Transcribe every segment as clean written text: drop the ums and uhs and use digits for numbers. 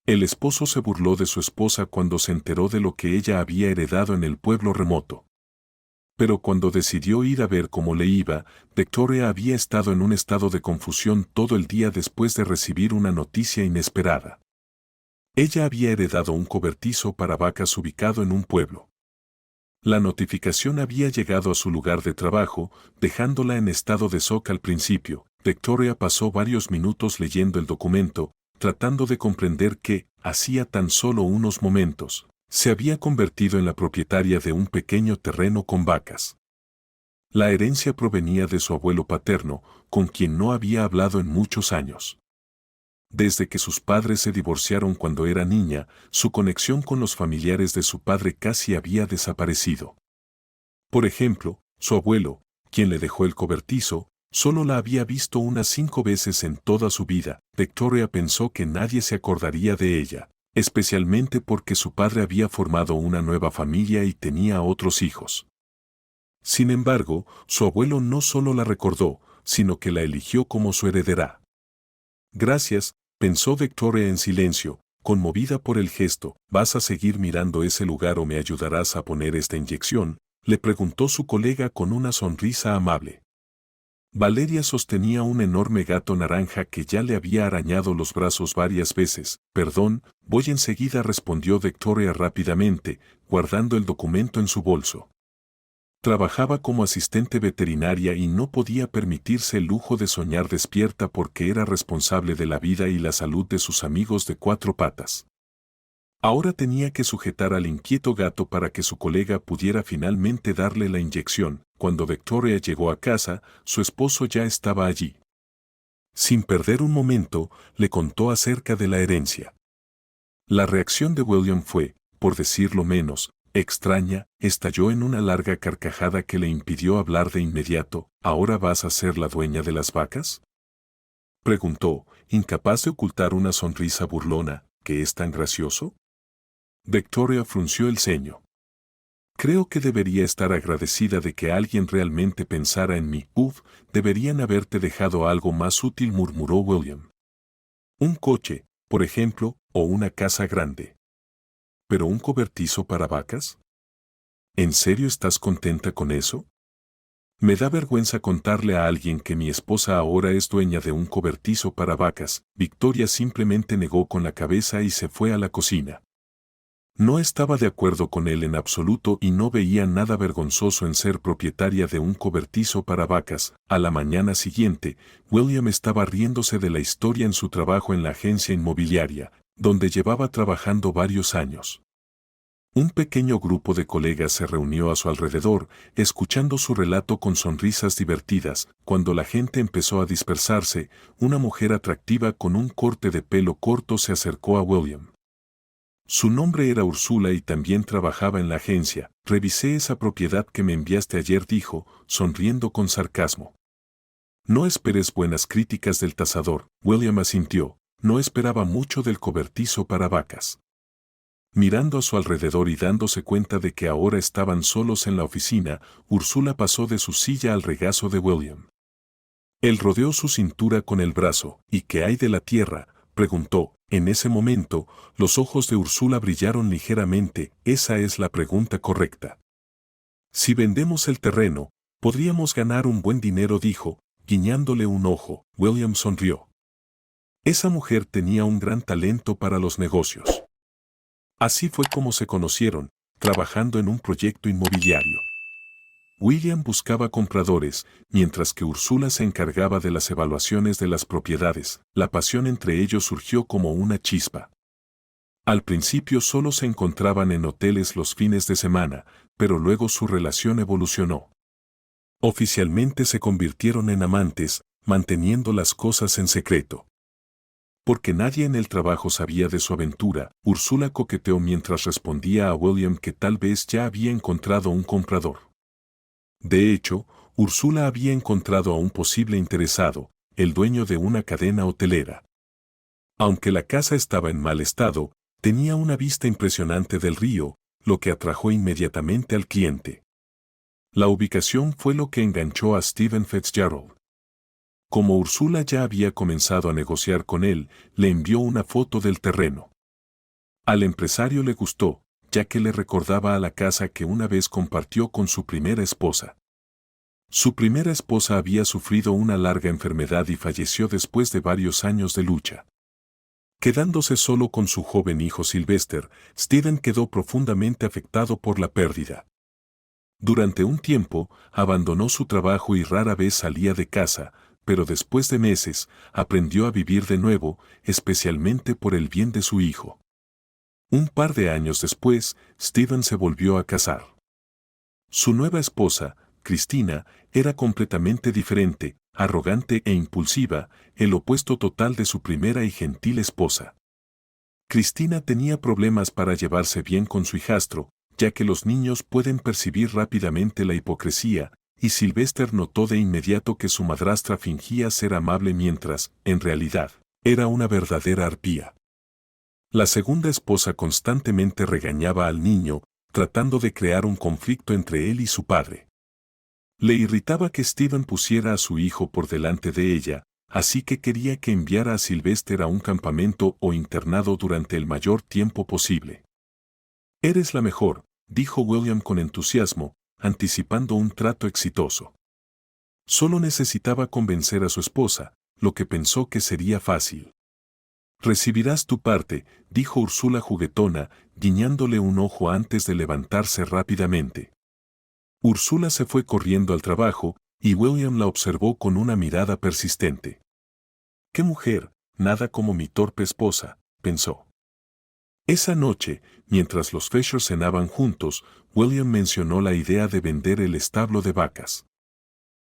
El esposo se burló de su esposa cuando se enteró de lo que ella había heredado en el pueblo remoto. Pero cuando decidió ir a ver cómo le iba, Victoria había estado en un estado de confusión todo el día después de recibir una noticia inesperada. Ella había heredado un cobertizo para vacas ubicado en un pueblo. La notificación había llegado a su lugar de trabajo, dejándola en estado de shock al principio. Victoria pasó varios minutos leyendo el documento, tratando de comprender que, hacía tan solo unos momentos, se había convertido en la propietaria de un pequeño terreno con vacas. La herencia provenía de su abuelo paterno, con quien no había hablado en muchos años. Desde que sus padres se divorciaron cuando era niña, su conexión con los familiares de su padre casi había desaparecido. Por ejemplo, su abuelo, quien le dejó el cobertizo, solo la había visto unas 5 veces en toda su vida. Victoria pensó que nadie se acordaría de ella, especialmente porque su padre había formado una nueva familia y tenía otros hijos. Sin embargo, su abuelo no solo la recordó, sino que la eligió como su heredera. Gracias, pensó Victoria en silencio, conmovida por el gesto. ¿Vas a seguir mirando ese lugar o me ayudarás a poner esta inyección?, le preguntó su colega con una sonrisa amable. Valeria sostenía un enorme gato naranja que ya le había arañado los brazos varias veces. Perdón, voy enseguida, respondió Victoria rápidamente, guardando el documento en su bolso. Trabajaba como asistente veterinaria y no podía permitirse el lujo de soñar despierta porque era responsable de la vida y la salud de sus amigos de 4 patas. Ahora tenía que sujetar al inquieto gato para que su colega pudiera finalmente darle la inyección. Cuando Victoria llegó a casa, su esposo ya estaba allí. Sin perder un momento, le contó acerca de la herencia. La reacción de William fue, por decirlo menos, extraña. Estalló en una larga carcajada que le impidió hablar de inmediato. ¿Ahora vas a ser la dueña de las vacas?, preguntó, incapaz de ocultar una sonrisa burlona. ¿Qué es tan gracioso? Victoria frunció el ceño. Creo que debería estar agradecida de que alguien realmente pensara en mí. Deberían haberte dejado algo más útil, murmuró William. Un coche, por ejemplo, o una casa grande. ¿Pero un cobertizo para vacas? ¿En serio estás contenta con eso? Me da vergüenza contarle a alguien que mi esposa ahora es dueña de un cobertizo para vacas. Victoria simplemente negó con la cabeza y se fue a la cocina. No estaba de acuerdo con él en absoluto y no veía nada vergonzoso en ser propietaria de un cobertizo para vacas. A la mañana siguiente, William estaba riéndose de la historia en su trabajo en la agencia inmobiliaria, donde llevaba trabajando varios años. Un pequeño grupo de colegas se reunió a su alrededor, escuchando su relato con sonrisas divertidas. Cuando la gente empezó a dispersarse, una mujer atractiva con un corte de pelo corto se acercó a William. Su nombre era Úrsula y también trabajaba en la agencia. Revisé esa propiedad que me enviaste ayer, dijo, sonriendo con sarcasmo. No esperes buenas críticas del tasador. William asintió. No esperaba mucho del cobertizo para vacas. Mirando a su alrededor y dándose cuenta de que ahora estaban solos en la oficina, Úrsula pasó de su silla al regazo de William. Él rodeó su cintura con el brazo. ¿Y qué hay de la tierra?, preguntó. En ese momento, los ojos de Úrsula brillaron ligeramente. Esa es la pregunta correcta. Si vendemos el terreno, podríamos ganar un buen dinero, dijo, guiñándole un ojo. William sonrió. Esa mujer tenía un gran talento para los negocios. Así fue como se conocieron, trabajando en un proyecto inmobiliario. William buscaba compradores, mientras que Úrsula se encargaba de las evaluaciones de las propiedades. La pasión entre ellos surgió como una chispa. Al principio solo se encontraban en hoteles los fines de semana, pero luego su relación evolucionó. Oficialmente se convirtieron en amantes, manteniendo las cosas en secreto. Porque nadie en el trabajo sabía de su aventura, Úrsula coqueteó mientras respondía a William que tal vez ya había encontrado un comprador. De hecho, Úrsula había encontrado a un posible interesado, el dueño de una cadena hotelera. Aunque la casa estaba en mal estado, tenía una vista impresionante del río, lo que atrajo inmediatamente al cliente. La ubicación fue lo que enganchó a Stephen Fitzgerald. Como Úrsula ya había comenzado a negociar con él, le envió una foto del terreno. Al empresario le gustó, ya que le recordaba a la casa que una vez compartió con su primera esposa. Su primera esposa había sufrido una larga enfermedad y falleció después de varios años de lucha. Quedándose solo con su joven hijo Sylvester, Stephen quedó profundamente afectado por la pérdida. Durante un tiempo, abandonó su trabajo y rara vez salía de casa, pero después de meses, aprendió a vivir de nuevo, especialmente por el bien de su hijo. Un par de años después, Stephen se volvió a casar. Su nueva esposa, Christina, era completamente diferente, arrogante e impulsiva, el opuesto total de su primera y gentil esposa. Christina tenía problemas para llevarse bien con su hijastro, ya que los niños pueden percibir rápidamente la hipocresía, y Sylvester notó de inmediato que su madrastra fingía ser amable mientras, en realidad, era una verdadera arpía. La segunda esposa constantemente regañaba al niño, tratando de crear un conflicto entre él y su padre. Le irritaba que Stephen pusiera a su hijo por delante de ella, así que quería que enviara a Sylvester a un campamento o internado durante el mayor tiempo posible. «Eres la mejor», dijo William con entusiasmo, anticipando un trato exitoso. Solo necesitaba convencer a su esposa, lo que pensó que sería fácil. «Recibirás tu parte», dijo Úrsula juguetona, guiñándole un ojo antes de levantarse rápidamente. Úrsula se fue corriendo al trabajo, y William la observó con una mirada persistente. «Qué mujer, nada como mi torpe esposa», pensó. Esa noche, mientras los Fisher cenaban juntos, William mencionó la idea de vender el establo de vacas.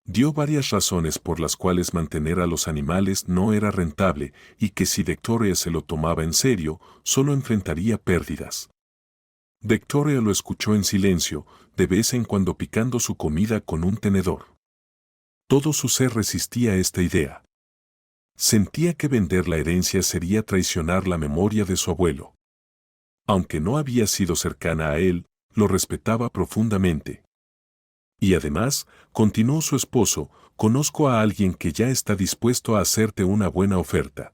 Dio varias razones por las cuales mantener a los animales no era rentable y que si Victoria se lo tomaba en serio, solo enfrentaría pérdidas. Victoria lo escuchó en silencio, de vez en cuando picando su comida con un tenedor. Todo su ser resistía a esta idea. Sentía que vender la herencia sería traicionar la memoria de su abuelo. Aunque no había sido cercana a él, lo respetaba profundamente. Y además, continuó su esposo, conozco a alguien que ya está dispuesto a hacerte una buena oferta.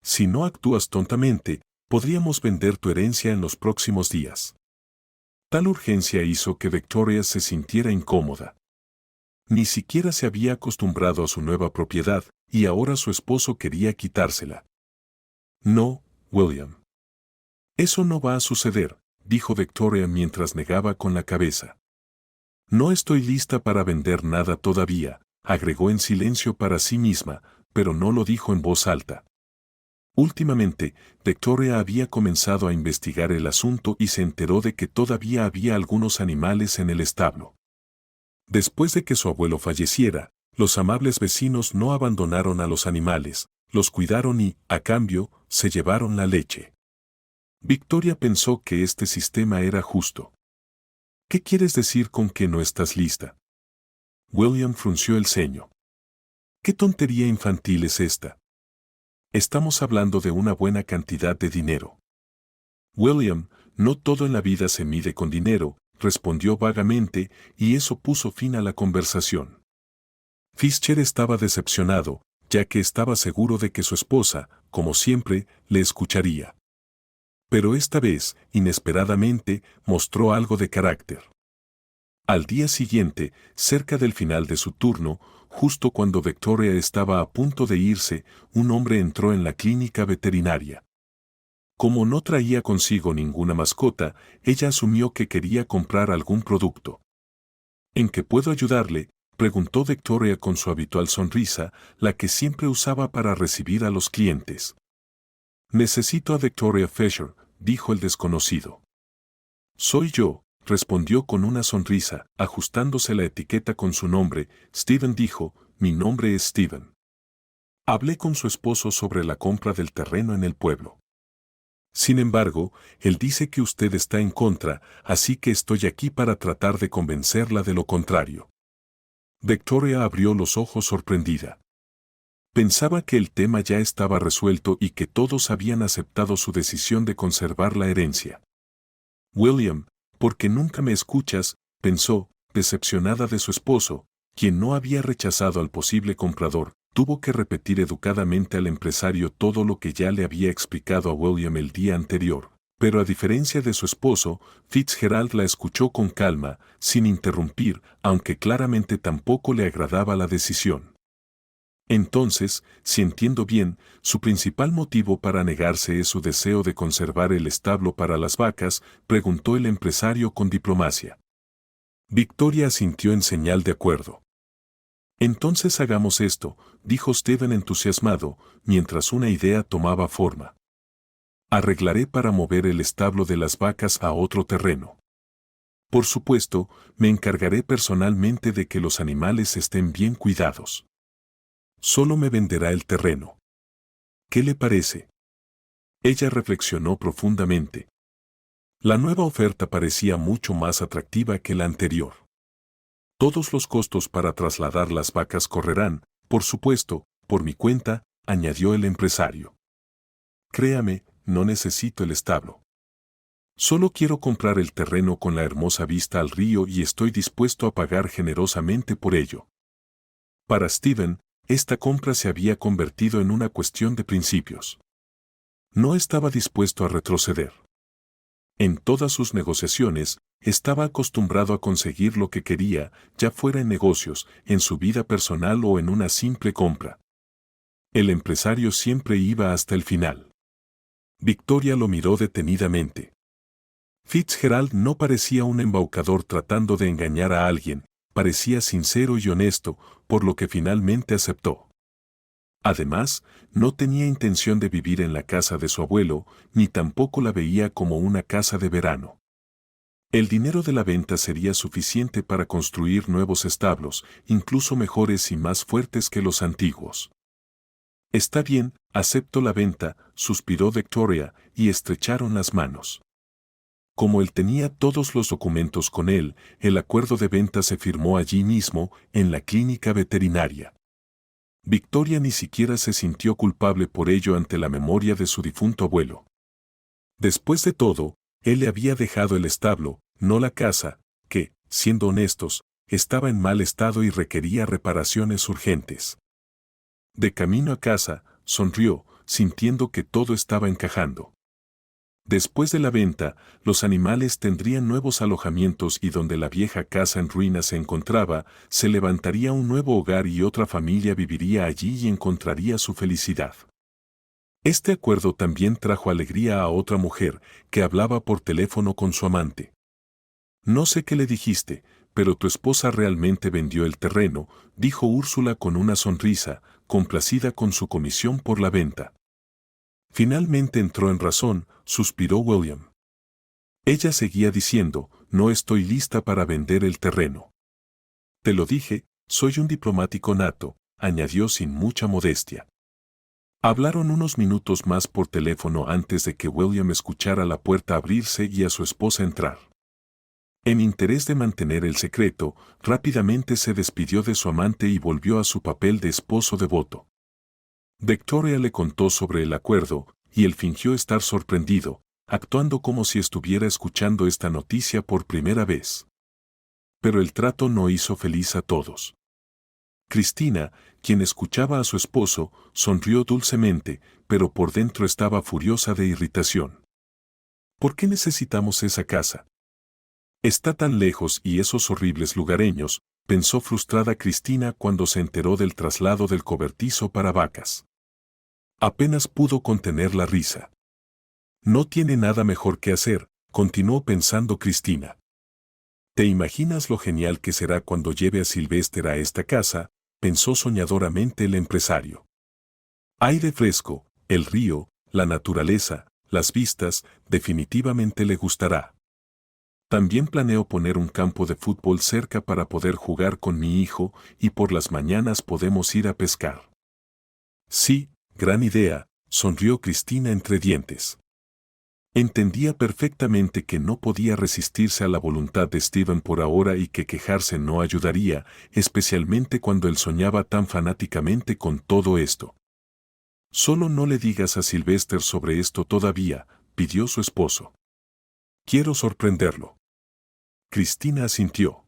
Si no actúas tontamente, podríamos vender tu herencia en los próximos días. Tal urgencia hizo que Victoria se sintiera incómoda. Ni siquiera se había acostumbrado a su nueva propiedad, y ahora su esposo quería quitársela. No, William. Eso no va a suceder, dijo Victoria mientras negaba con la cabeza. No estoy lista para vender nada todavía, agregó en silencio para sí misma, pero no lo dijo en voz alta. Últimamente, Victoria había comenzado a investigar el asunto y se enteró de que todavía había algunos animales en el establo. Después de que su abuelo falleciera, los amables vecinos no abandonaron a los animales, los cuidaron y, a cambio, se llevaron la leche. Victoria pensó que este sistema era justo. ¿Qué quieres decir con que no estás lista? William frunció el ceño. ¿Qué tontería infantil es esta? Estamos hablando de una buena cantidad de dinero. William, no todo en la vida se mide con dinero, respondió vagamente, y eso puso fin a la conversación. Fischer estaba decepcionado, ya que estaba seguro de que su esposa, como siempre, le escucharía. Pero esta vez, inesperadamente, mostró algo de carácter. Al día siguiente, cerca del final de su turno, justo cuando Victoria estaba a punto de irse, un hombre entró en la clínica veterinaria. Como no traía consigo ninguna mascota, ella asumió que quería comprar algún producto. ¿En qué puedo ayudarle?, preguntó Victoria con su habitual sonrisa, la que siempre usaba para recibir a los clientes. Necesito a Victoria Fisher, dijo el desconocido. Soy yo, respondió con una sonrisa, ajustándose la etiqueta con su nombre. Stephen dijo, mi nombre es Stephen. Hablé con su esposo sobre la compra del terreno en el pueblo. Sin embargo, él dice que usted está en contra, así que estoy aquí para tratar de convencerla de lo contrario. Victoria abrió los ojos sorprendida. Pensaba que el tema ya estaba resuelto y que todos habían aceptado su decisión de conservar la herencia. William, ¿por qué nunca me escuchas?, pensó, decepcionada de su esposo, quien no había rechazado al posible comprador. Tuvo que repetir educadamente al empresario todo lo que ya le había explicado a William el día anterior. Pero a diferencia de su esposo, Fitzgerald la escuchó con calma, sin interrumpir, aunque claramente tampoco le agradaba la decisión. Entonces, si entiendo bien, su principal motivo para negarse es su deseo de conservar el establo para las vacas, preguntó el empresario con diplomacia. Victoria asintió en señal de acuerdo. Entonces hagamos esto, dijo Stephen entusiasmado, mientras una idea tomaba forma. Arreglaré para mover el establo de las vacas a otro terreno. Por supuesto, me encargaré personalmente de que los animales estén bien cuidados. Solo me venderá el terreno. ¿Qué le parece? Ella reflexionó profundamente. La nueva oferta parecía mucho más atractiva que la anterior. Todos los costos para trasladar las vacas correrán, por supuesto, por mi cuenta, añadió el empresario. Créame, no necesito el establo. Solo quiero comprar el terreno con la hermosa vista al río y estoy dispuesto a pagar generosamente por ello. Para Stephen, esta compra se había convertido en una cuestión de principios. No estaba dispuesto a retroceder. En todas sus negociaciones, estaba acostumbrado a conseguir lo que quería, ya fuera en negocios, en su vida personal o en una simple compra. El empresario siempre iba hasta el final. Victoria lo miró detenidamente. Fitzgerald no parecía un embaucador tratando de engañar a alguien, parecía sincero y honesto, por lo que finalmente aceptó. Además, no tenía intención de vivir en la casa de su abuelo, ni tampoco la veía como una casa de verano. El dinero de la venta sería suficiente para construir nuevos establos, incluso mejores y más fuertes que los antiguos. Está bien, acepto la venta, suspiró Victoria, y estrecharon las manos. Como él tenía todos los documentos con él, el acuerdo de venta se firmó allí mismo, en la clínica veterinaria. Victoria ni siquiera se sintió culpable por ello ante la memoria de su difunto abuelo. Después de todo, él le había dejado el establo, no la casa, que, siendo honestos, estaba en mal estado y requería reparaciones urgentes. De camino a casa, sonrió, sintiendo que todo estaba encajando. Después de la venta, los animales tendrían nuevos alojamientos y donde la vieja casa en ruinas se encontraba, se levantaría un nuevo hogar y otra familia viviría allí y encontraría su felicidad. Este acuerdo también trajo alegría a otra mujer, que hablaba por teléfono con su amante. No sé qué le dijiste, pero tu esposa realmente vendió el terreno, dijo Úrsula con una sonrisa, complacida con su comisión por la venta. Finalmente entró en razón, suspiró William. Ella seguía diciendo, no estoy lista para vender el terreno. Te lo dije, soy un diplomático nato, añadió sin mucha modestia. Hablaron unos minutos más por teléfono antes de que William escuchara la puerta abrirse y a su esposa entrar. En interés de mantener el secreto, rápidamente se despidió de su amante y volvió a su papel de esposo devoto. Victoria le contó sobre el acuerdo, y él fingió estar sorprendido, actuando como si estuviera escuchando esta noticia por primera vez. Pero el trato no hizo feliz a todos. Cristina, quien escuchaba a su esposo, sonrió dulcemente, pero por dentro estaba furiosa de irritación. ¿Por qué necesitamos esa casa? Está tan lejos y esos horribles lugareños, pensó frustrada Cristina cuando se enteró del traslado del cobertizo para vacas. Apenas pudo contener la risa. No tiene nada mejor que hacer, continuó pensando Cristina. ¿Te imaginas lo genial que será cuando lleve a Sylvester a esta casa?, pensó soñadoramente el empresario. Aire fresco, el río, la naturaleza, las vistas, definitivamente le gustará. También planeo poner un campo de fútbol cerca para poder jugar con mi hijo y por las mañanas podemos ir a pescar. Sí, gran idea, sonrió Cristina entre dientes. Entendía perfectamente que no podía resistirse a la voluntad de Stephen por ahora y que quejarse no ayudaría, especialmente cuando él soñaba tan fanáticamente con todo esto. Solo no le digas a Sylvester sobre esto todavía, pidió su esposo. Quiero sorprenderlo. Cristina asintió.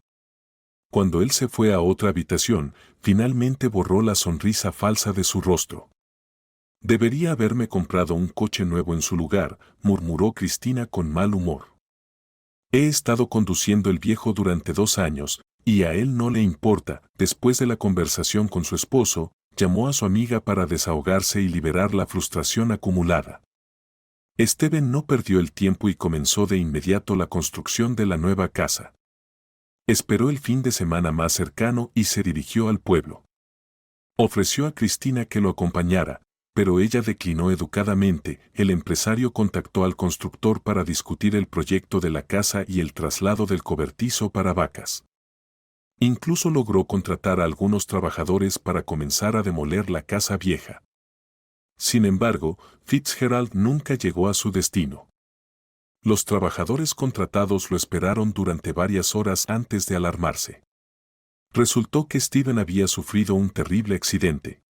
Cuando él se fue a otra habitación, finalmente borró la sonrisa falsa de su rostro. Debería haberme comprado un coche nuevo en su lugar, murmuró Cristina con mal humor. He estado conduciendo el viejo durante 2 años, y a él no le importa. Después de la conversación con su esposo, llamó a su amiga para desahogarse y liberar la frustración acumulada. Steven no perdió el tiempo y comenzó de inmediato la construcción de la nueva casa. Esperó el fin de semana más cercano y se dirigió al pueblo. Ofreció a Cristina que lo acompañara, pero ella declinó educadamente. El empresario contactó al constructor para discutir el proyecto de la casa y el traslado del cobertizo para vacas. Incluso logró contratar a algunos trabajadores para comenzar a demoler la casa vieja. Sin embargo, Fitzgerald nunca llegó a su destino. Los trabajadores contratados lo esperaron durante varias horas antes de alarmarse. Resultó que Steven había sufrido un terrible accidente.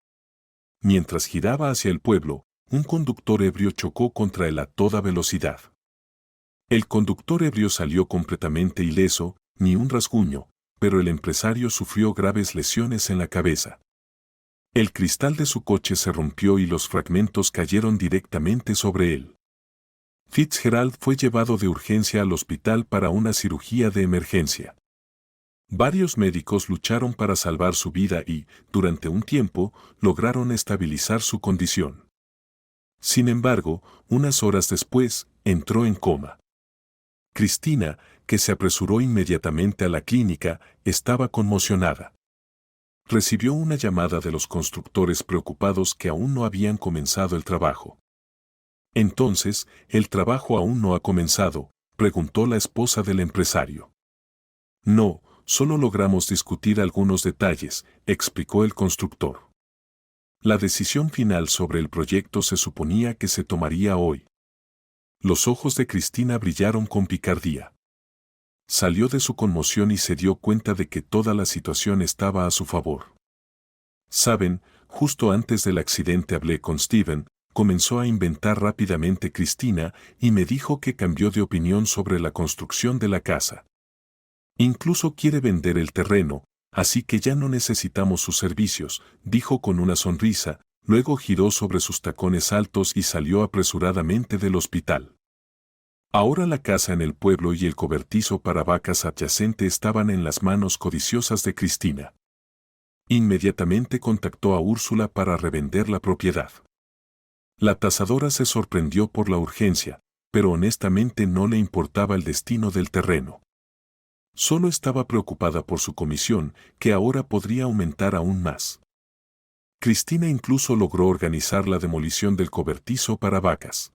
Mientras giraba hacia el pueblo, un conductor ebrio chocó contra él a toda velocidad. El conductor ebrio salió completamente ileso, ni un rasguño, pero el empresario sufrió graves lesiones en la cabeza. El cristal de su coche se rompió y los fragmentos cayeron directamente sobre él. Fitzgerald fue llevado de urgencia al hospital para una cirugía de emergencia. Varios médicos lucharon para salvar su vida y, durante un tiempo, lograron estabilizar su condición. Sin embargo, unas horas después, entró en coma. Cristina, que se apresuró inmediatamente a la clínica, estaba conmocionada. Recibió una llamada de los constructores preocupados que aún no habían comenzado el trabajo. Entonces, ¿el trabajo aún no ha comenzado?, preguntó la esposa del empresario. No, solo logramos discutir algunos detalles, explicó el constructor. La decisión final sobre el proyecto se suponía que se tomaría hoy. Los ojos de Cristina brillaron con picardía. Salió de su conmoción y se dio cuenta de que toda la situación estaba a su favor. Saben, justo antes del accidente hablé con Steven, comenzó a inventar rápidamente Cristina y me dijo que cambió de opinión sobre la construcción de la casa. Incluso quiere vender el terreno, así que ya no necesitamos sus servicios, dijo con una sonrisa, luego giró sobre sus tacones altos y salió apresuradamente del hospital. Ahora la casa en el pueblo y el cobertizo para vacas adyacente estaban en las manos codiciosas de Cristina. Inmediatamente contactó a Úrsula para revender la propiedad. La tasadora se sorprendió por la urgencia, pero honestamente no le importaba el destino del terreno. Solo estaba preocupada por su comisión, que ahora podría aumentar aún más. Cristina incluso logró organizar la demolición del cobertizo para vacas.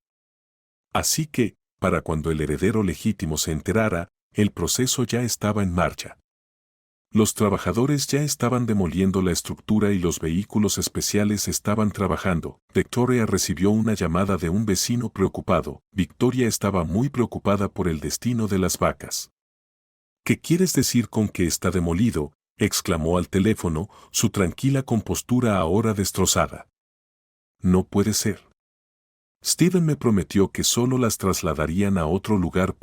Así que, para cuando el heredero legítimo se enterara, el proceso ya estaba en marcha. Los trabajadores ya estaban demoliendo la estructura y los vehículos especiales estaban trabajando. Victoria recibió una llamada de un vecino preocupado. Victoria estaba muy preocupada por el destino de las vacas. ¿Qué quieres decir con que está demolido?, exclamó al teléfono, su tranquila compostura ahora destrozada. No puede ser. Steven me prometió que solo las trasladarían a otro lugar.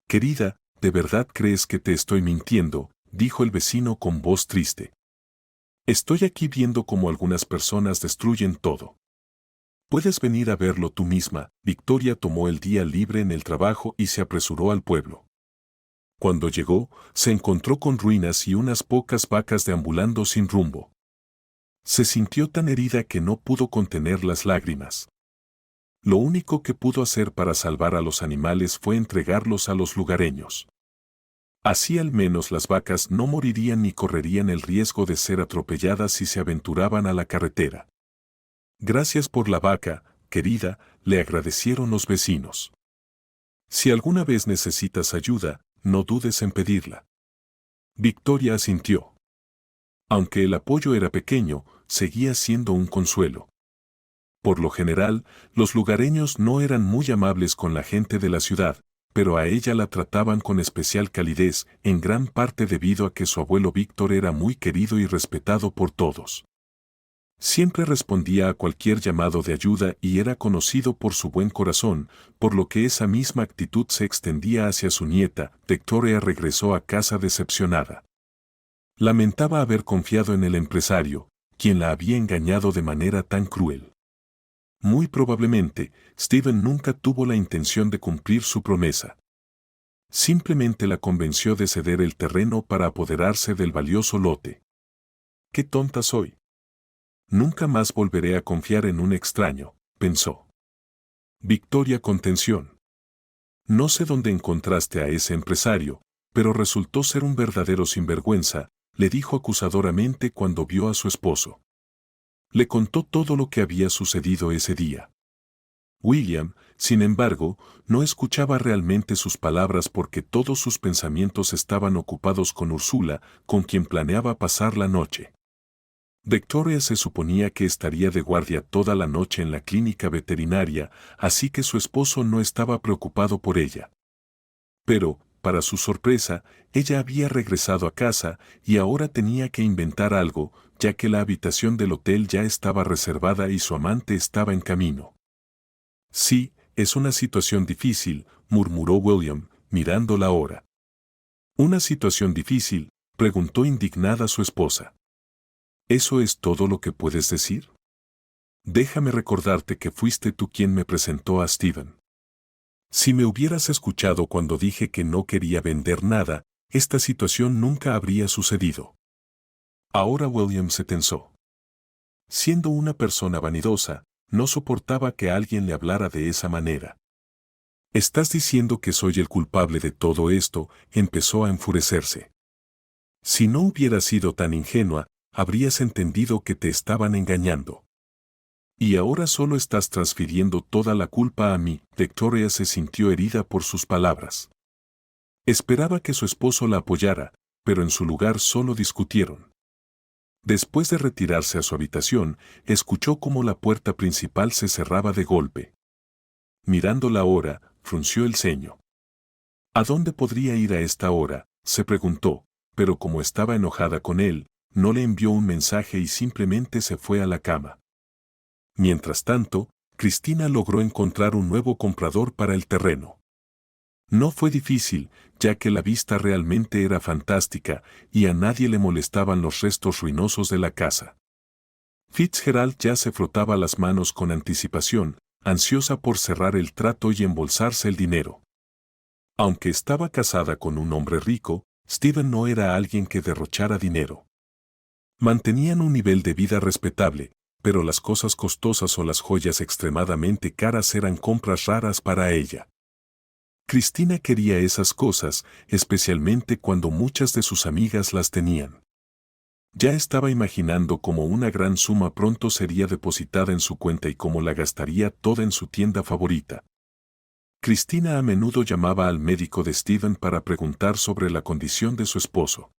Querida, ¿de verdad crees que te estoy mintiendo?, dijo el vecino con voz triste. Estoy aquí viendo cómo algunas personas destruyen todo. Puedes venir a verlo tú misma. Victoria tomó el día libre en el trabajo y se apresuró al pueblo. Cuando llegó, se encontró con ruinas y unas pocas vacas deambulando sin rumbo. Se sintió tan herida que no pudo contener las lágrimas. Lo único que pudo hacer para salvar a los animales fue entregarlos a los lugareños. Así al menos las vacas no morirían ni correrían el riesgo de ser atropelladas si se aventuraban a la carretera. Gracias por la vaca, querida, le agradecieron los vecinos. Si alguna vez necesitas ayuda, no dudes en pedirla. Victoria asintió. Aunque el apoyo era pequeño, seguía siendo un consuelo. Por lo general, los lugareños no eran muy amables con la gente de la ciudad, pero a ella la trataban con especial calidez, en gran parte debido a que su abuelo Víctor era muy querido y respetado por todos. Siempre respondía a cualquier llamado de ayuda y era conocido por su buen corazón, por lo que esa misma actitud se extendía hacia su nieta. Victoria regresó a casa decepcionada. Lamentaba haber confiado en el empresario, quien la había engañado de manera tan cruel. Muy probablemente, Stephen nunca tuvo la intención de cumplir su promesa. Simplemente la convenció de ceder el terreno para apoderarse del valioso lote. ¡Qué tonta soy! Nunca más volveré a confiar en un extraño, pensó. Victoria con tensión. No sé dónde encontraste a ese empresario, pero resultó ser un verdadero sinvergüenza, le dijo acusadoramente cuando vio a su esposo. Le contó todo lo que había sucedido ese día. William, sin embargo, no escuchaba realmente sus palabras porque todos sus pensamientos estaban ocupados con Úrsula, con quien planeaba pasar la noche. Victoria se suponía que estaría de guardia toda la noche en la clínica veterinaria, así que su esposo no estaba preocupado por ella. Pero, para su sorpresa, ella había regresado a casa y ahora tenía que inventar algo, ya que la habitación del hotel ya estaba reservada y su amante estaba en camino. Sí, es una situación difícil, murmuró William, mirando la hora. ¿Una situación difícil?, preguntó indignada su esposa. ¿Eso es todo lo que puedes decir? Déjame recordarte que fuiste tú quien me presentó a Stephen. Si me hubieras escuchado cuando dije que no quería vender nada, esta situación nunca habría sucedido. Ahora William se tensó. Siendo una persona vanidosa, no soportaba que alguien le hablara de esa manera. «¿Estás diciendo que soy el culpable de todo esto?», empezó a enfurecerse. «Si no hubieras sido tan ingenua, habrías entendido que te estaban engañando. Y ahora solo estás transfiriendo toda la culpa a mí». Victoria se sintió herida por sus palabras. Esperaba que su esposo la apoyara, pero en su lugar solo discutieron. Después de retirarse a su habitación, escuchó cómo la puerta principal se cerraba de golpe. Mirando la hora, frunció el ceño. ¿A dónde podría ir a esta hora?, se preguntó, pero como estaba enojada con él, no le envió un mensaje y simplemente se fue a la cama. Mientras tanto, Cristina logró encontrar un nuevo comprador para el terreno. No fue difícil, ya que la vista realmente era fantástica y a nadie le molestaban los restos ruinosos de la casa. Fitzgerald ya se frotaba las manos con anticipación, ansiosa por cerrar el trato y embolsarse el dinero. Aunque estaba casada con un hombre rico, Stephen no era alguien que derrochara dinero. Mantenían un nivel de vida respetable, pero las cosas costosas o las joyas extremadamente caras eran compras raras para ella. Cristina quería esas cosas, especialmente cuando muchas de sus amigas las tenían. Ya estaba imaginando cómo una gran suma pronto sería depositada en su cuenta y cómo la gastaría toda en su tienda favorita. Cristina a menudo llamaba al médico de Stephen para preguntar sobre la condición de su esposo.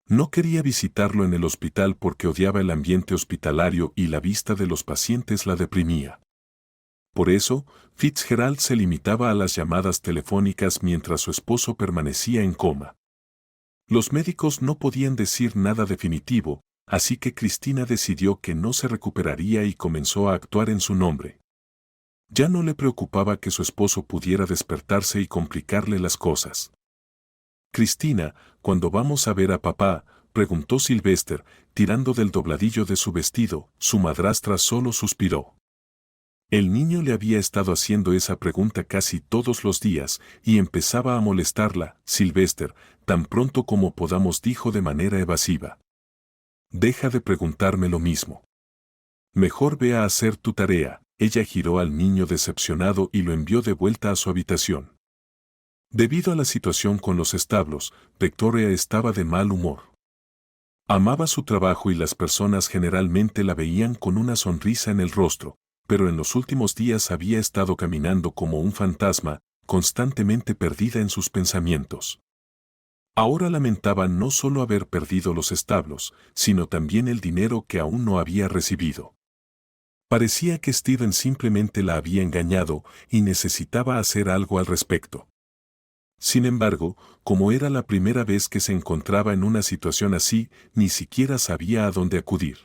No quería visitarlo en el hospital porque odiaba el ambiente hospitalario y la vista de los pacientes la deprimía. Por eso, Fitzgerald se limitaba a las llamadas telefónicas mientras su esposo permanecía en coma. Los médicos no podían decir nada definitivo, así que Cristina decidió que no se recuperaría y comenzó a actuar en su nombre. Ya no le preocupaba que su esposo pudiera despertarse y complicarle las cosas. «Cristina, ¿cuándo vamos a ver a papá?», preguntó Sylvester, tirando del dobladillo de su vestido. Su madrastra solo suspiró. El niño le había estado haciendo esa pregunta casi todos los días y empezaba a molestarla. «Sylvester, tan pronto como podamos», dijo de manera evasiva. «Deja de preguntarme lo mismo. Mejor ve a hacer tu tarea». Ella giró al niño decepcionado y lo envió de vuelta a su habitación. Debido a la situación con los establos, Victoria estaba de mal humor. Amaba su trabajo y las personas generalmente la veían con una sonrisa en el rostro, pero en los últimos días había estado caminando como un fantasma, constantemente perdida en sus pensamientos. Ahora lamentaba no solo haber perdido los establos, sino también el dinero que aún no había recibido. Parecía que Stephen simplemente la había engañado y necesitaba hacer algo al respecto. Sin embargo, como era la primera vez que se encontraba en una situación así, ni siquiera sabía a dónde acudir.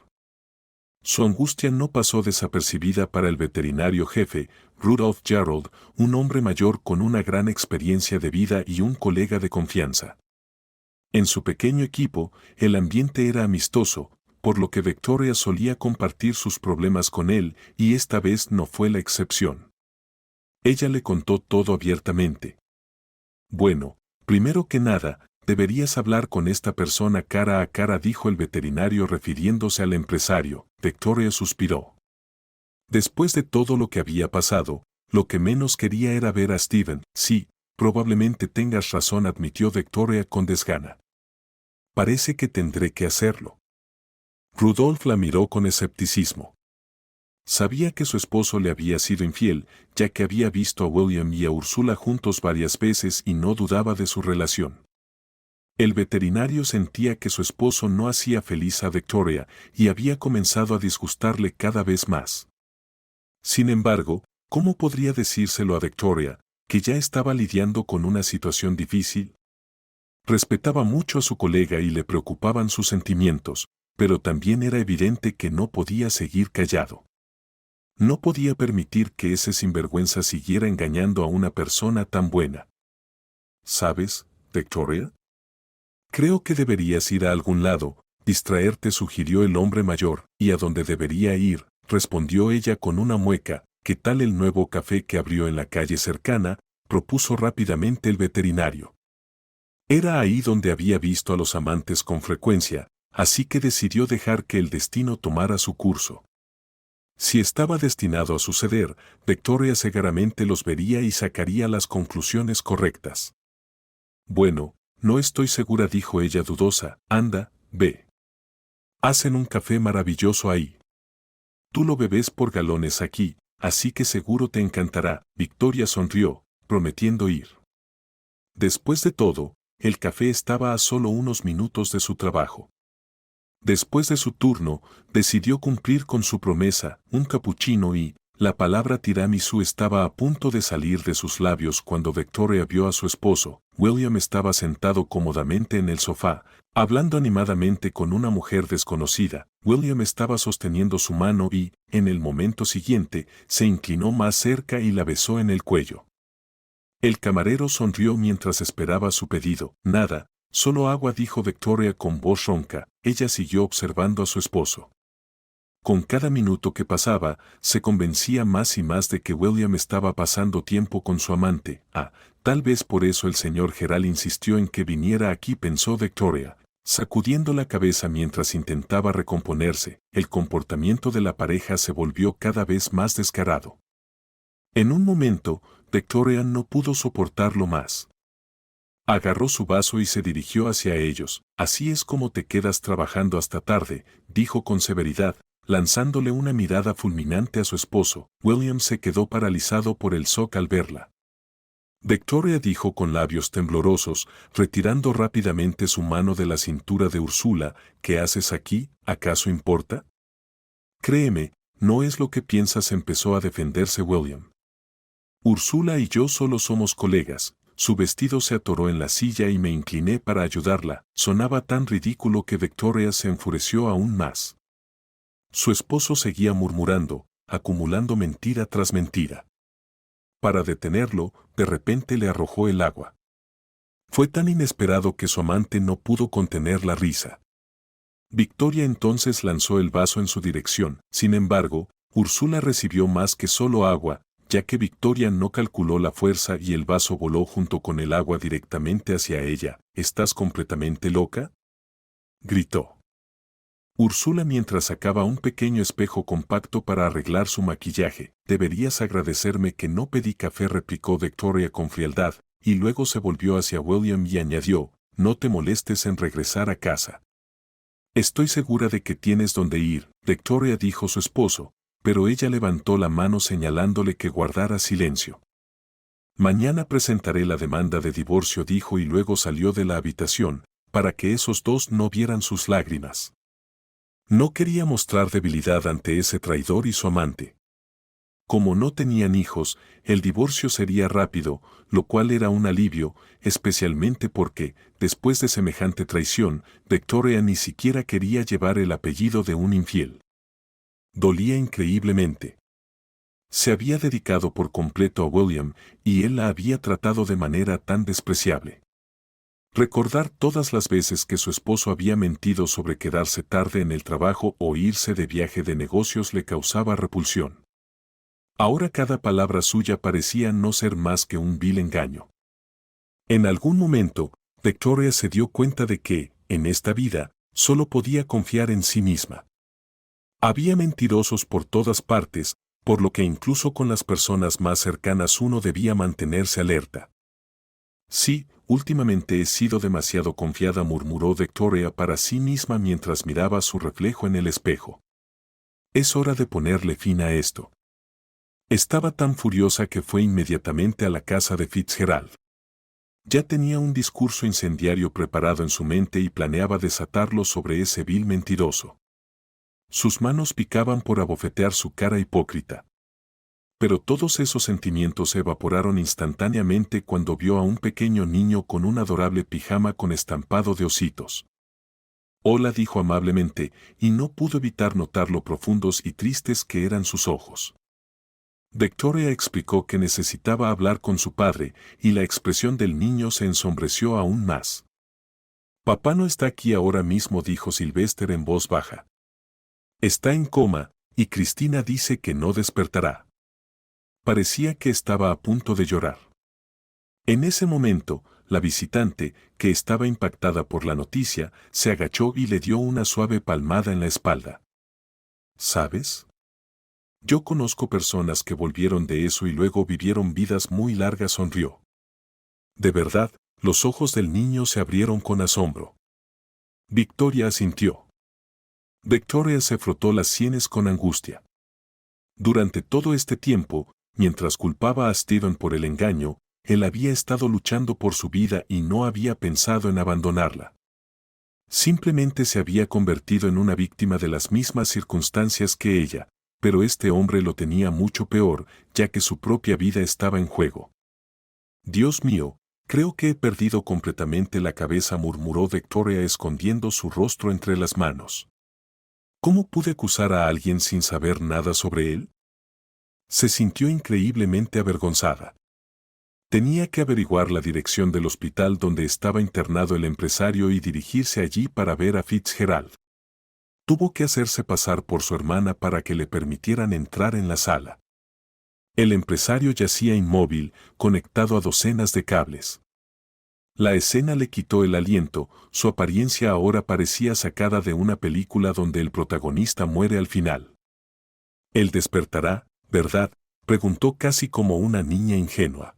Su angustia no pasó desapercibida para el veterinario jefe, Rudolph Gerald, un hombre mayor con una gran experiencia de vida y un colega de confianza. En su pequeño equipo, el ambiente era amistoso, por lo que Victoria solía compartir sus problemas con él, y esta vez no fue la excepción. Ella le contó todo abiertamente. Bueno, primero que nada, deberías hablar con esta persona cara a cara, dijo el veterinario refiriéndose al empresario. Victoria suspiró. Después de todo lo que había pasado, lo que menos quería era ver a Steven. Sí, probablemente tengas razón, admitió Victoria con desgana. Parece que tendré que hacerlo. Rudolf la miró con escepticismo. Sabía que su esposo le había sido infiel, ya que había visto a William y a Úrsula juntos varias veces y no dudaba de su relación. El veterinario sentía que su esposo no hacía feliz a Victoria y había comenzado a disgustarle cada vez más. Sin embargo, ¿cómo podría decírselo a Victoria, que ya estaba lidiando con una situación difícil? Respetaba mucho a su colega y le preocupaban sus sentimientos, pero también era evidente que no podía seguir callado. No podía permitir que ese sinvergüenza siguiera engañando a una persona tan buena. ¿Sabes, Victoria? Creo que deberías ir a algún lado, distraerte, sugirió el hombre mayor, y a dónde debería ir, respondió ella con una mueca. ¿Qué tal el nuevo café que abrió en la calle cercana?, propuso rápidamente el veterinario. Era ahí donde había visto a los amantes con frecuencia, así que decidió dejar que el destino tomara su curso. Si estaba destinado a suceder, Victoria seguramente los vería y sacaría las conclusiones correctas. Bueno, no estoy segura, dijo ella dudosa. Anda, ve. Hacen un café maravilloso ahí. Tú lo bebes por galones aquí, así que seguro te encantará. Victoria sonrió, prometiendo ir. Después de todo, el café estaba a solo unos minutos de su trabajo. Después de su turno, decidió cumplir con su promesa, un capuchino, y la palabra tiramisú estaba a punto de salir de sus labios cuando Victoria vio a su esposo. William estaba sentado cómodamente en el sofá, hablando animadamente con una mujer desconocida. William estaba sosteniendo su mano y, en el momento siguiente, se inclinó más cerca y la besó en el cuello. El camarero sonrió mientras esperaba su pedido. Nada, solo agua, dijo Victoria con voz ronca. Ella siguió observando a su esposo. Con cada minuto que pasaba, se convencía más y más de que William estaba pasando tiempo con su amante. Tal vez por eso el señor Gerald insistió en que viniera aquí, pensó Victoria, sacudiendo la cabeza mientras intentaba recomponerse. El comportamiento de la pareja se volvió cada vez más descarado. En un momento, Victoria no pudo soportarlo más. Agarró su vaso y se dirigió hacia ellos. Así es como te quedas trabajando hasta tarde, dijo con severidad, lanzándole una mirada fulminante a su esposo. William se quedó paralizado por el shock al verla. Victoria dijo con labios temblorosos, retirando rápidamente su mano de la cintura de Úrsula. ¿Qué haces aquí? ¿Acaso importa? Créeme, no es lo que piensas, empezó a defenderse William. Úrsula y yo solo somos colegas. Su vestido se atoró en la silla y me incliné para ayudarla. Sonaba tan ridículo que Victoria se enfureció aún más. Su esposo seguía murmurando, acumulando mentira tras mentira. Para detenerlo, de repente le arrojó el agua. Fue tan inesperado que su amante no pudo contener la risa. Victoria entonces lanzó el vaso en su dirección. Sin embargo, Úrsula recibió más que solo agua, ya que Victoria no calculó la fuerza y el vaso voló junto con el agua directamente hacia ella. ¿Estás completamente loca?, gritó Úrsula mientras sacaba un pequeño espejo compacto para arreglar su maquillaje. Deberías agradecerme que no pedí café, replicó Victoria con frialdad, y luego se volvió hacia William y añadió, no te molestes en regresar a casa. Estoy segura de que tienes dónde ir, Victoria, dijo su esposo, pero ella levantó la mano señalándole que guardara silencio. Mañana presentaré la demanda de divorcio, dijo, y luego salió de la habitación, para que esos dos no vieran sus lágrimas. No quería mostrar debilidad ante ese traidor y su amante. Como no tenían hijos, el divorcio sería rápido, lo cual era un alivio, especialmente porque, después de semejante traición, Victoria ni siquiera quería llevar el apellido de un infiel. Dolía increíblemente. Se había dedicado por completo a William, y él la había tratado de manera tan despreciable. Recordar todas las veces que su esposo había mentido sobre quedarse tarde en el trabajo o irse de viaje de negocios le causaba repulsión. Ahora cada palabra suya parecía no ser más que un vil engaño. En algún momento, Victoria se dio cuenta de que, en esta vida, solo podía confiar en sí misma. Había mentirosos por todas partes, por lo que incluso con las personas más cercanas uno debía mantenerse alerta. Sí, últimamente he sido demasiado confiada, murmuró Victoria para sí misma mientras miraba su reflejo en el espejo. Es hora de ponerle fin a esto. Estaba tan furiosa que fue inmediatamente a la casa de Fitzgerald. Ya tenía un discurso incendiario preparado en su mente y planeaba desatarlo sobre ese vil mentiroso. Sus manos picaban por abofetear su cara hipócrita. Pero todos esos sentimientos se evaporaron instantáneamente cuando vio a un pequeño niño con un adorable pijama con estampado de ositos. Hola, dijo amablemente, y no pudo evitar notar lo profundos y tristes que eran sus ojos. Victoria explicó que necesitaba hablar con su padre, y la expresión del niño se ensombreció aún más. Papá no está aquí ahora mismo, dijo Sylvester en voz baja. Está en coma, y Cristina dice que no despertará. Parecía que estaba a punto de llorar. En ese momento, la visitante, que estaba impactada por la noticia, se agachó y le dio una suave palmada en la espalda. ¿Sabes? Yo conozco personas que volvieron de eso y luego vivieron vidas muy largas, sonrió. De verdad, los ojos del niño se abrieron con asombro. Victoria asintió. Victoria se frotó las sienes con angustia. Durante todo este tiempo, mientras culpaba a Stephen por el engaño, él había estado luchando por su vida y no había pensado en abandonarla. Simplemente se había convertido en una víctima de las mismas circunstancias que ella, pero este hombre lo tenía mucho peor, ya que su propia vida estaba en juego. Dios mío, creo que he perdido completamente la cabeza, murmuró Victoria escondiendo su rostro entre las manos. ¿Cómo pude acusar a alguien sin saber nada sobre él? Se sintió increíblemente avergonzada. Tenía que averiguar la dirección del hospital donde estaba internado el empresario y dirigirse allí para ver a Fitzgerald. Tuvo que hacerse pasar por su hermana para que le permitieran entrar en la sala. El empresario yacía inmóvil, conectado a docenas de cables. La escena le quitó el aliento, su apariencia ahora parecía sacada de una película donde el protagonista muere al final. Él despertará, ¿verdad?, preguntó casi como una niña ingenua.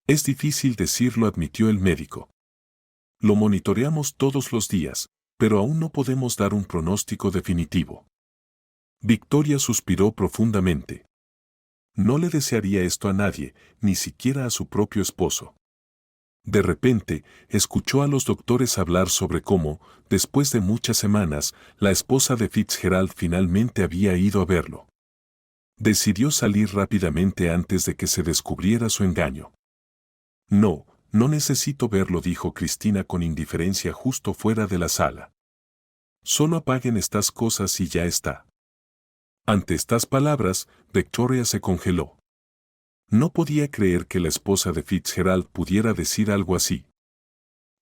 Es difícil decirlo, admitió el médico. Lo monitoreamos todos los días, pero aún no podemos dar un pronóstico definitivo. Victoria suspiró profundamente. No le desearía esto a nadie, ni siquiera a su propio esposo. De repente, escuchó a los doctores hablar sobre cómo, después de muchas semanas, la esposa de Fitzgerald finalmente había ido a verlo. Decidió salir rápidamente antes de que se descubriera su engaño. No, no necesito verlo, dijo Cristina con indiferencia justo fuera de la sala. Solo apaguen estas cosas y ya está. Ante estas palabras, Victoria se congeló. No podía creer que la esposa de Fitzgerald pudiera decir algo así.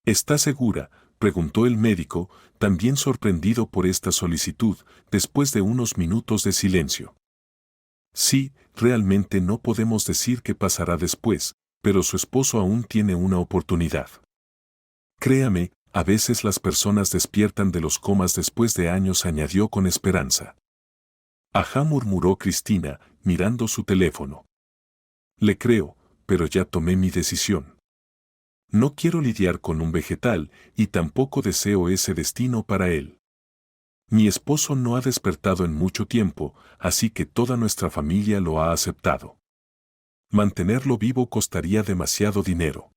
¿Está segura?, preguntó el médico, también sorprendido por esta solicitud, después de unos minutos de silencio. Sí, realmente no podemos decir qué pasará después, pero su esposo aún tiene una oportunidad. Créame, a veces las personas despiertan de los comas después de años, añadió con esperanza. Ajá, murmuró Cristina, mirando su teléfono. Le creo, pero ya tomé mi decisión. No quiero lidiar con un vegetal y tampoco deseo ese destino para él. Mi esposo no ha despertado en mucho tiempo, así que toda nuestra familia lo ha aceptado. Mantenerlo vivo costaría demasiado dinero.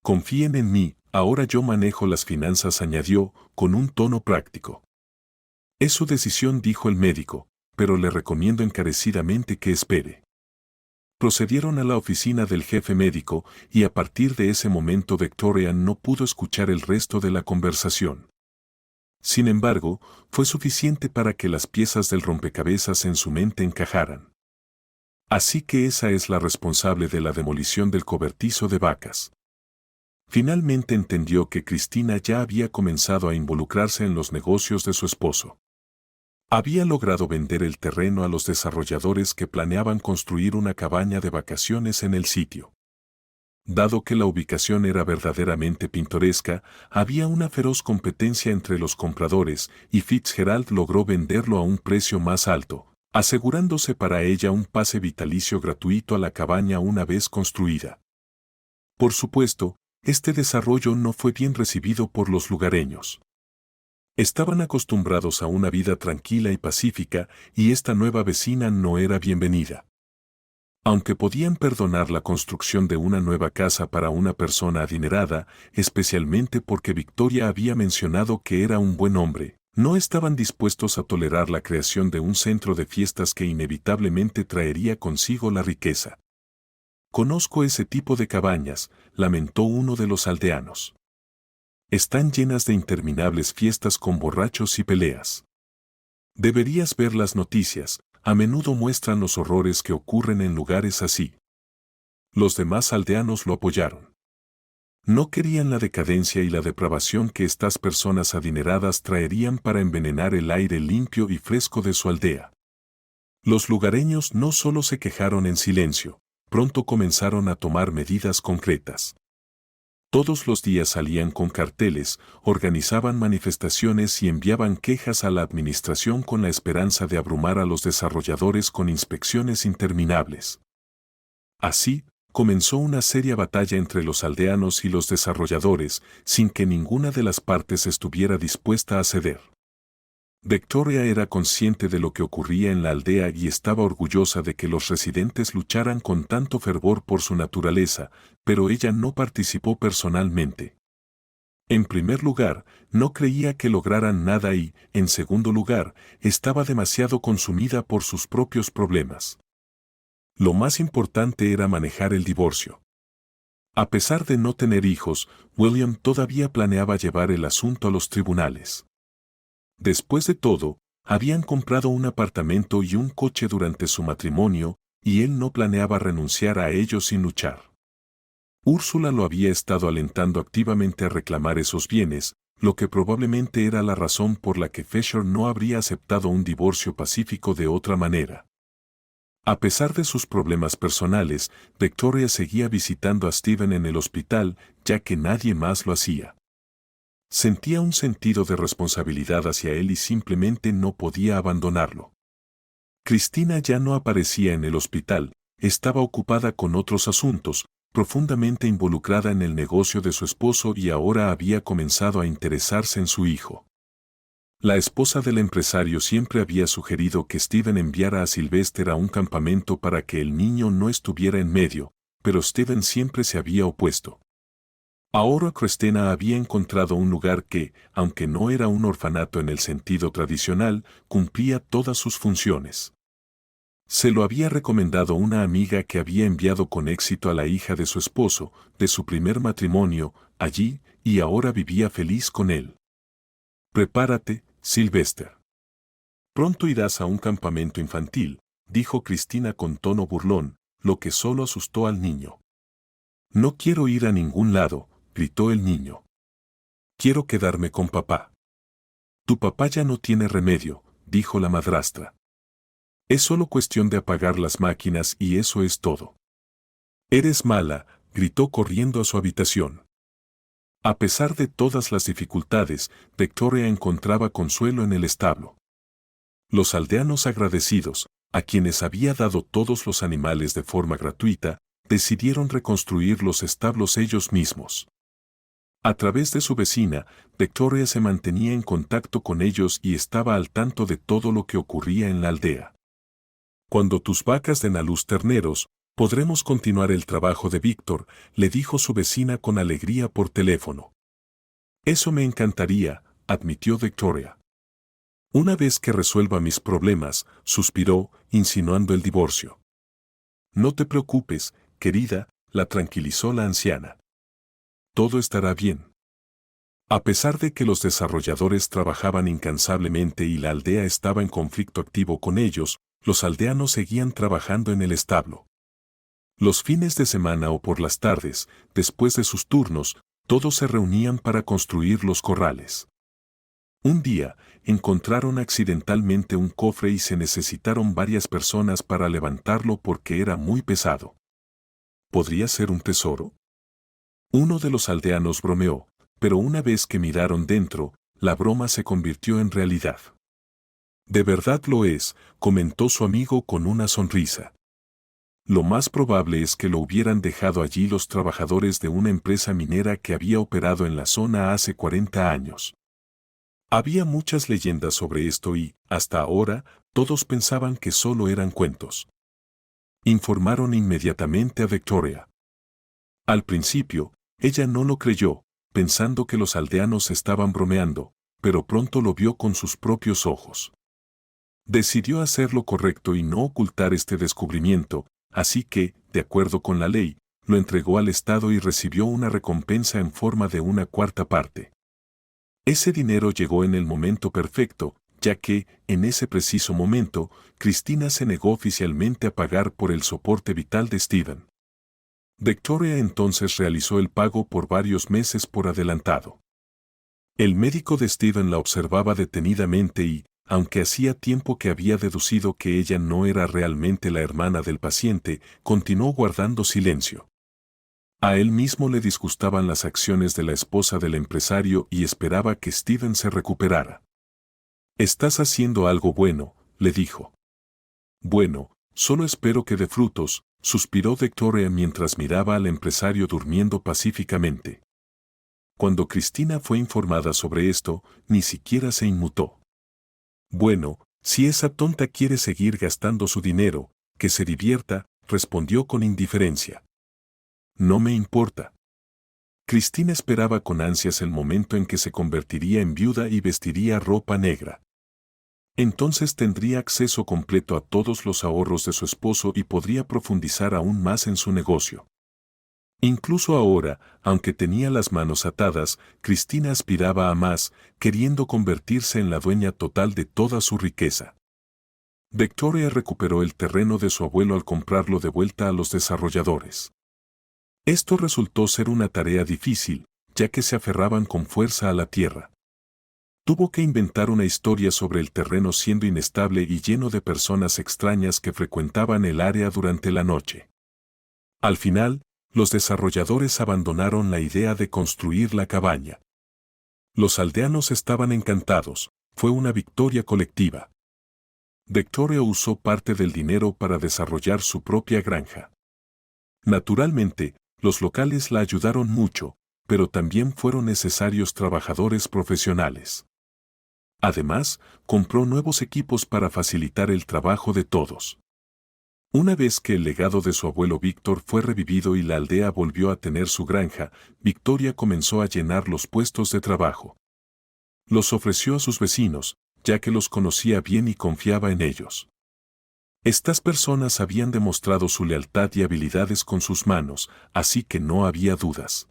Confíen en mí, ahora yo manejo las finanzas, añadió, con un tono práctico. Es su decisión, dijo el médico, pero le recomiendo encarecidamente que espere. Procedieron a la oficina del jefe médico y a partir de ese momento Victoria no pudo escuchar el resto de la conversación. Sin embargo, fue suficiente para que las piezas del rompecabezas en su mente encajaran. Así que esa es la responsable de la demolición del cobertizo de vacas. Finalmente entendió que Cristina ya había comenzado a involucrarse en los negocios de su esposo. Había logrado vender el terreno a los desarrolladores que planeaban construir una cabaña de vacaciones en el sitio. Dado que la ubicación era verdaderamente pintoresca, había una feroz competencia entre los compradores y Fitzgerald logró venderlo a un precio más alto, asegurándose para ella un pase vitalicio gratuito a la cabaña una vez construida. Por supuesto, este desarrollo no fue bien recibido por los lugareños. Estaban acostumbrados a una vida tranquila y pacífica, y esta nueva vecina no era bienvenida. Aunque podían perdonar la construcción de una nueva casa para una persona adinerada, especialmente porque Victoria había mencionado que era un buen hombre, no estaban dispuestos a tolerar la creación de un centro de fiestas que inevitablemente traería consigo la riqueza. Conozco ese tipo de cabañas, lamentó uno de los aldeanos. Están llenas de interminables fiestas con borrachos y peleas. Deberías ver las noticias, a menudo muestran los horrores que ocurren en lugares así. Los demás aldeanos lo apoyaron. No querían la decadencia y la depravación que estas personas adineradas traerían para envenenar el aire limpio y fresco de su aldea. Los lugareños no solo se quejaron en silencio, pronto comenzaron a tomar medidas concretas. Todos los días salían con carteles, organizaban manifestaciones y enviaban quejas a la administración con la esperanza de abrumar a los desarrolladores con inspecciones interminables. Así, comenzó una seria batalla entre los aldeanos y los desarrolladores, sin que ninguna de las partes estuviera dispuesta a ceder. Victoria era consciente de lo que ocurría en la aldea y estaba orgullosa de que los residentes lucharan con tanto fervor por su naturaleza, pero ella no participó personalmente. En primer lugar, no creía que lograran nada y, en segundo lugar, estaba demasiado consumida por sus propios problemas. Lo más importante era manejar el divorcio. A pesar de no tener hijos, William todavía planeaba llevar el asunto a los tribunales. Después de todo, habían comprado un apartamento y un coche durante su matrimonio, y él no planeaba renunciar a ellos sin luchar. Úrsula lo había estado alentando activamente a reclamar esos bienes, lo que probablemente era la razón por la que Fisher no habría aceptado un divorcio pacífico de otra manera. A pesar de sus problemas personales, Victoria seguía visitando a Stephen en el hospital, ya que nadie más lo hacía. Sentía un sentido de responsabilidad hacia él y simplemente no podía abandonarlo. Cristina ya no aparecía en el hospital, estaba ocupada con otros asuntos, profundamente involucrada en el negocio de su esposo y ahora había comenzado a interesarse en su hijo. La esposa del empresario siempre había sugerido que Stephen enviara a Sylvester a un campamento para que el niño no estuviera en medio, pero Stephen siempre se había opuesto. Ahora Cristina había encontrado un lugar que, aunque no era un orfanato en el sentido tradicional, cumplía todas sus funciones. Se lo había recomendado una amiga que había enviado con éxito a la hija de su esposo, de su primer matrimonio, allí, y ahora vivía feliz con él. Prepárate, Sylvester. Pronto irás a un campamento infantil, dijo Cristina con tono burlón, lo que solo asustó al niño. No quiero ir a ningún lado, gritó el niño. Quiero quedarme con papá. Tu papá ya no tiene remedio, dijo la madrastra. Es solo cuestión de apagar las máquinas y eso es todo. Eres mala, gritó corriendo a su habitación. A pesar de todas las dificultades, Victoria encontraba consuelo en el establo. Los aldeanos agradecidos, a quienes había dado todos los animales de forma gratuita, decidieron reconstruir los establos ellos mismos. A través de su vecina, Victoria se mantenía en contacto con ellos y estaba al tanto de todo lo que ocurría en la aldea. Cuando tus vacas den a luz terneros, podremos continuar el trabajo de Víctor, le dijo su vecina con alegría por teléfono. Eso me encantaría, admitió Victoria. Una vez que resuelva mis problemas, suspiró, insinuando el divorcio. No te preocupes, querida, la tranquilizó la anciana. Todo estará bien. A pesar de que los desarrolladores trabajaban incansablemente y la aldea estaba en conflicto activo con ellos, los aldeanos seguían trabajando en el establo. Los fines de semana o por las tardes, después de sus turnos, Todos se reunían para construir los corrales. Un día, encontraron accidentalmente un cofre y se necesitaron varias personas para levantarlo porque era muy pesado. ¿Podría ser un tesoro? Uno de los aldeanos bromeó, pero una vez que miraron dentro, la broma se convirtió en realidad. De verdad lo es, comentó su amigo con una sonrisa. Lo más probable es que lo hubieran dejado allí los trabajadores de una empresa minera que había operado en la zona hace 40 años. Había muchas leyendas sobre esto y, hasta ahora, todos pensaban que solo eran cuentos. Informaron inmediatamente a Victoria. Al principio, ella no lo creyó, pensando que los aldeanos estaban bromeando, pero pronto lo vio con sus propios ojos. Decidió hacer lo correcto y no ocultar este descubrimiento, así que, de acuerdo con la ley, lo entregó al Estado y recibió una recompensa en forma de una cuarta parte. Ese dinero llegó en el momento perfecto, ya que, en ese preciso momento, Cristina se negó oficialmente a pagar por el soporte vital de Steven. Victoria entonces realizó el pago por varios meses por adelantado. El médico de Steven la observaba detenidamente y, aunque hacía tiempo que había deducido que ella no era realmente la hermana del paciente, continuó guardando silencio. A él mismo le disgustaban las acciones de la esposa del empresario y esperaba que Steven se recuperara. «Estás haciendo algo bueno», le dijo. «Bueno, solo espero que dé frutos», suspiró Victoria mientras miraba al empresario durmiendo pacíficamente. Cuando Cristina fue informada sobre esto, ni siquiera se inmutó. «Bueno, si esa tonta quiere seguir gastando su dinero, que se divierta», respondió con indiferencia. «No me importa». Cristina esperaba con ansias el momento en que se convertiría en viuda y vestiría ropa negra. Entonces tendría acceso completo a todos los ahorros de su esposo y podría profundizar aún más en su negocio. Incluso ahora, aunque tenía las manos atadas, Cristina aspiraba a más, queriendo convertirse en la dueña total de toda su riqueza. Victoria recuperó el terreno de su abuelo al comprarlo de vuelta a los desarrolladores. Esto resultó ser una tarea difícil, ya que se aferraban con fuerza a la tierra. Tuvo que inventar una historia sobre el terreno siendo inestable y lleno de personas extrañas que frecuentaban el área durante la noche. Al final, los desarrolladores abandonaron la idea de construir la cabaña. Los aldeanos estaban encantados, fue una victoria colectiva. Victoria usó parte del dinero para desarrollar su propia granja. Naturalmente, los locales la ayudaron mucho, pero también fueron necesarios trabajadores profesionales. Además, compró nuevos equipos para facilitar el trabajo de todos. Una vez que el legado de su abuelo Víctor fue revivido y la aldea volvió a tener su granja, Victoria comenzó a llenar los puestos de trabajo. Los ofreció a sus vecinos, ya que los conocía bien y confiaba en ellos. Estas personas habían demostrado su lealtad y habilidades con sus manos, así que no había dudas.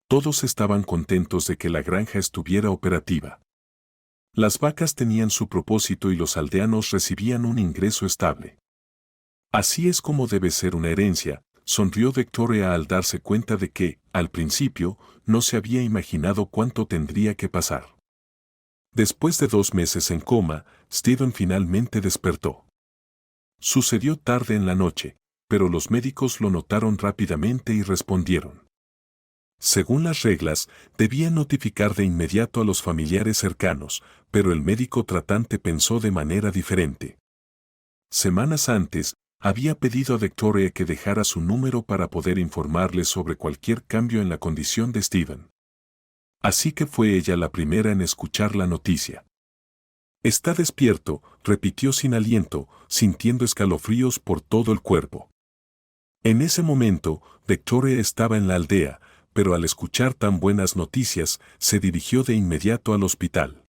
Todos estaban contentos de que la granja estuviera operativa. Las vacas tenían su propósito y los aldeanos recibían un ingreso estable. Así es como debe ser una herencia, sonrió Victoria al darse cuenta de que, al principio, no se había imaginado cuánto tendría que pasar. Después de 2 meses en coma, Steven finalmente despertó. Sucedió tarde en la noche, pero los médicos lo notaron rápidamente y respondieron. Según las reglas, debían notificar de inmediato a los familiares cercanos, pero el médico tratante pensó de manera diferente. Semanas antes, había pedido a Victoria que dejara su número para poder informarle sobre cualquier cambio en la condición de Steven. Así que fue ella la primera en escuchar la noticia. «Está despierto», repitió sin aliento, sintiendo escalofríos por todo el cuerpo. En ese momento, Victoria estaba en la aldea, pero al escuchar tan buenas noticias, se dirigió de inmediato al hospital.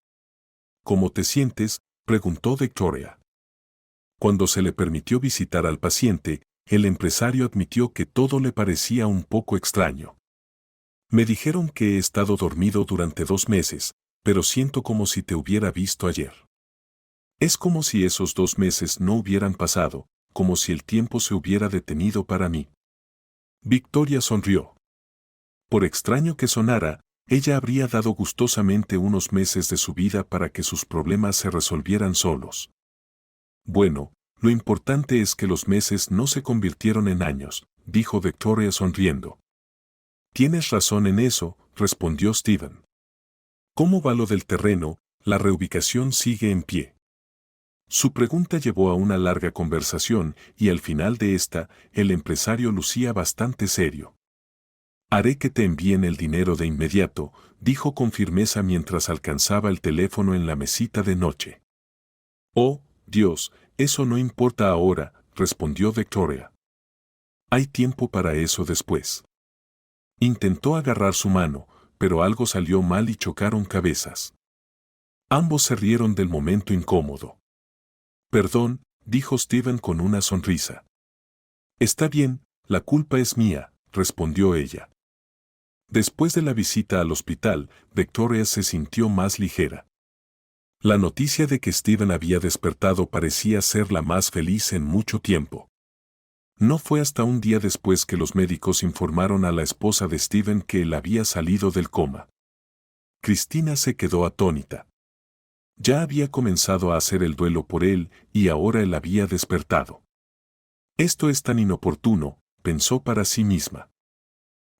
«¿Cómo te sientes?», preguntó Victoria. Cuando se le permitió visitar al paciente, el empresario admitió que todo le parecía un poco extraño. «Me dijeron que he estado dormido durante 2 meses, pero siento como si te hubiera visto ayer. Es como si esos 2 meses no hubieran pasado, como si el tiempo se hubiera detenido para mí». Victoria sonrió. Por extraño que sonara, ella habría dado gustosamente unos meses de su vida para que sus problemas se resolvieran solos. Bueno, lo importante es que los meses no se convirtieron en años, dijo Victoria sonriendo. Tienes razón en eso, respondió Steven. ¿Cómo va lo del terreno? La reubicación sigue en pie. Su pregunta llevó a una larga conversación y al final de esta, el empresario lucía bastante serio. Haré que te envíen el dinero de inmediato, dijo con firmeza mientras alcanzaba el teléfono en la mesita de noche. Oh, Dios, eso no importa ahora, respondió Victoria. Hay tiempo para eso después. Intentó agarrar su mano, pero algo salió mal y chocaron cabezas. Ambos se rieron del momento incómodo. Perdón, dijo Steven con una sonrisa. Está bien, la culpa es mía, respondió ella. Después de la visita al hospital, Victoria se sintió más ligera. La noticia de que Steven había despertado parecía ser la más feliz en mucho tiempo. No fue hasta un día después que los médicos informaron a la esposa de Steven que él había salido del coma. Cristina se quedó atónita. Ya había comenzado a hacer el duelo por él y ahora él había despertado. Esto es tan inoportuno, pensó para sí misma.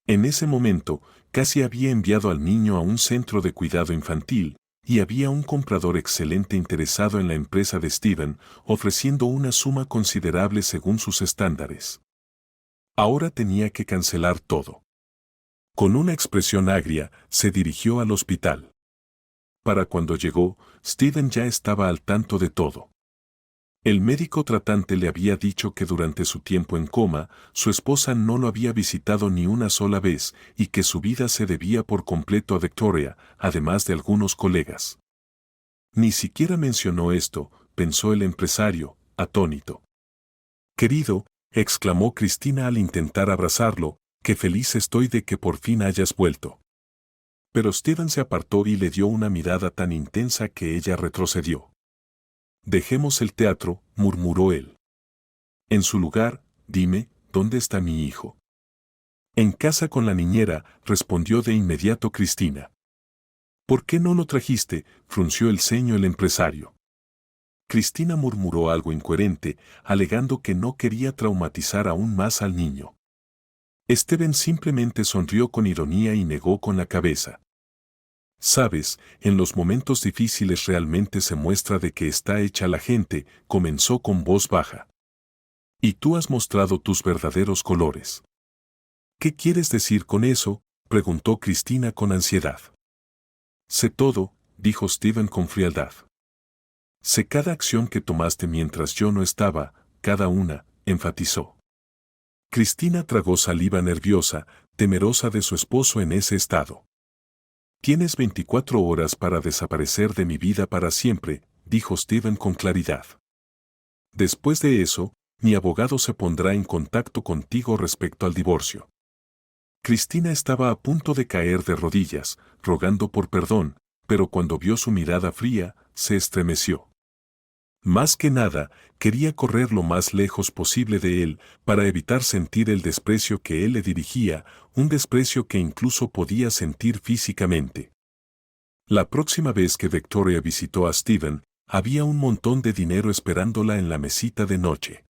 En ese momento, casi había enviado al niño a un centro de cuidado infantil, y había un comprador excelente interesado en la empresa de Steven, ofreciendo una suma considerable según sus estándares. Ahora tenía que cancelar todo. Con una expresión agria, se dirigió al hospital. Para cuando llegó, Steven ya estaba al tanto de todo. El médico tratante le había dicho que durante su tiempo en coma, su esposa no lo había visitado ni una sola vez y que su vida se debía por completo a Victoria, además de algunos colegas. Ni siquiera mencionó esto, pensó el empresario, atónito. Querido, exclamó Cristina al intentar abrazarlo, qué feliz estoy de que por fin hayas vuelto. Pero Steven se apartó y le dio una mirada tan intensa que ella retrocedió. Dejemos el teatro, murmuró él. En su lugar, dime, ¿dónde está mi hijo? En casa con la niñera, respondió de inmediato Cristina. ¿Por qué no lo trajiste?, frunció el ceño el empresario. Cristina murmuró algo incoherente, alegando que no quería traumatizar aún más al niño. Steven simplemente sonrió con ironía y negó con la cabeza. Sabes, en los momentos difíciles realmente se muestra de qué está hecha la gente, comenzó con voz baja. Y tú has mostrado tus verdaderos colores. ¿Qué quieres decir con eso?, preguntó Cristina con ansiedad. Sé todo, dijo Steven con frialdad. Sé cada acción que tomaste mientras yo no estaba, cada una, enfatizó. Cristina tragó saliva nerviosa, temerosa de su esposo en ese estado. Tienes 24 horas para desaparecer de mi vida para siempre, dijo Steven con claridad. Después de eso, mi abogado se pondrá en contacto contigo respecto al divorcio. Cristina estaba a punto de caer de rodillas, rogando por perdón, pero cuando vio su mirada fría, se estremeció. Más que nada, quería correr lo más lejos posible de él para evitar sentir el desprecio que él le dirigía, un desprecio que incluso podía sentir físicamente. La próxima vez que Victoria visitó a Steven, había un montón de dinero esperándola en la mesita de noche.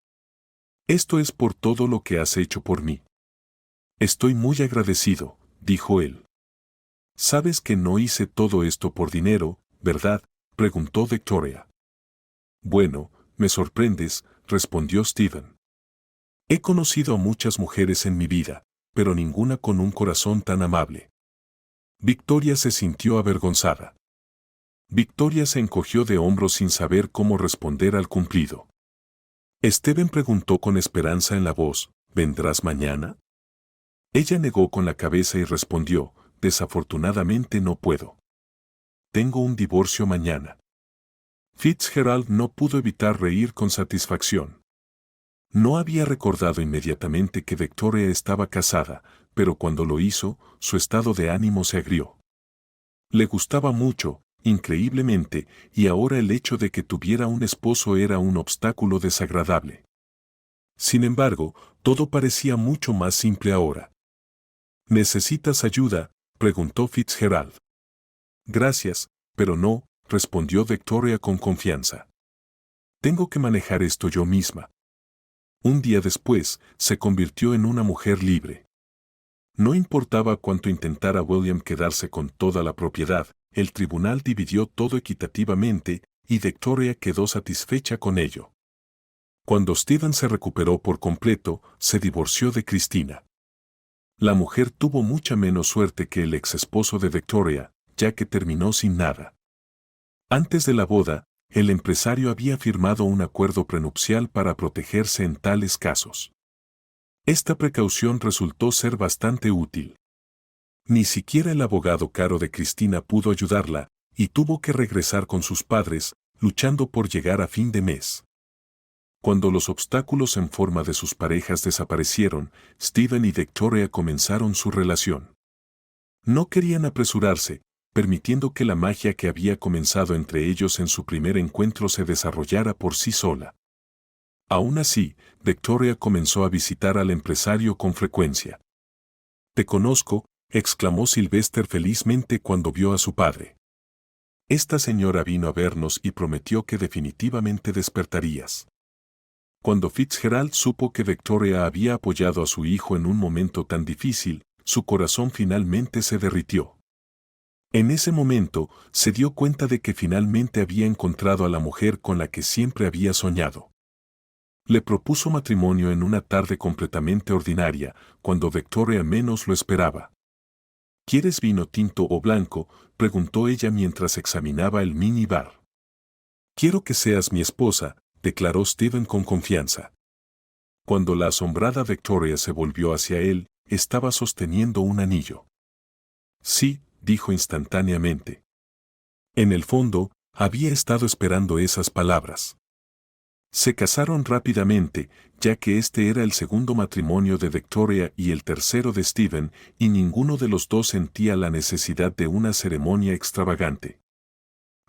Esto es por todo lo que has hecho por mí. Estoy muy agradecido, dijo él. Sabes que no hice todo esto por dinero, ¿verdad?, preguntó Victoria. Bueno, me sorprendes, respondió Steven. He conocido a muchas mujeres en mi vida, pero ninguna con un corazón tan amable. Victoria se sintió avergonzada. Victoria se encogió de hombros sin saber cómo responder al cumplido. Steven preguntó con esperanza en la voz, ¿vendrás mañana? Ella negó con la cabeza y respondió, desafortunadamente no puedo. Tengo un divorcio mañana. Fitzgerald no pudo evitar reír con satisfacción. No había recordado inmediatamente que Victoria estaba casada, pero cuando lo hizo, su estado de ánimo se agrió. Le gustaba mucho, increíblemente, y ahora el hecho de que tuviera un esposo era un obstáculo desagradable. Sin embargo, todo parecía mucho más simple ahora. ¿Necesitas ayuda?, preguntó Fitzgerald. Gracias, pero no, respondió Victoria con confianza. Tengo que manejar esto yo misma. Un día después, se convirtió en una mujer libre. No importaba cuánto intentara William quedarse con toda la propiedad, el tribunal dividió todo equitativamente y Victoria quedó satisfecha con ello. Cuando Stephen se recuperó por completo, se divorció de Christina. La mujer tuvo mucha menos suerte que el ex esposo de Victoria, ya que terminó sin nada. Antes de la boda, el empresario había firmado un acuerdo prenupcial para protegerse en tales casos. Esta precaución resultó ser bastante útil. Ni siquiera el abogado caro de Christina pudo ayudarla, y tuvo que regresar con sus padres, luchando por llegar a fin de mes. Cuando los obstáculos en forma de sus parejas desaparecieron, Stephen y Victoria comenzaron su relación. No querían apresurarse, permitiendo que la magia que había comenzado entre ellos en su primer encuentro se desarrollara por sí sola. Aún así, Victoria comenzó a visitar al empresario con frecuencia. «Te conozco», exclamó Sylvester felizmente cuando vio a su padre. «Esta señora vino a vernos y prometió que definitivamente despertarías». Cuando Fitzgerald supo que Victoria había apoyado a su hijo en un momento tan difícil, su corazón finalmente se derritió. En ese momento, se dio cuenta de que finalmente había encontrado a la mujer con la que siempre había soñado. Le propuso matrimonio en una tarde completamente ordinaria, cuando Victoria menos lo esperaba. ¿Quieres vino tinto o blanco?, preguntó ella mientras examinaba el minibar. «Quiero que seas mi esposa», declaró Stephen con confianza. Cuando la asombrada Victoria se volvió hacia él, estaba sosteniendo un anillo. «Sí», dijo instantáneamente. En el fondo, había estado esperando esas palabras. Se casaron rápidamente, ya que este era el segundo matrimonio de Victoria y el tercero de Stephen, y ninguno de los dos sentía la necesidad de una ceremonia extravagante.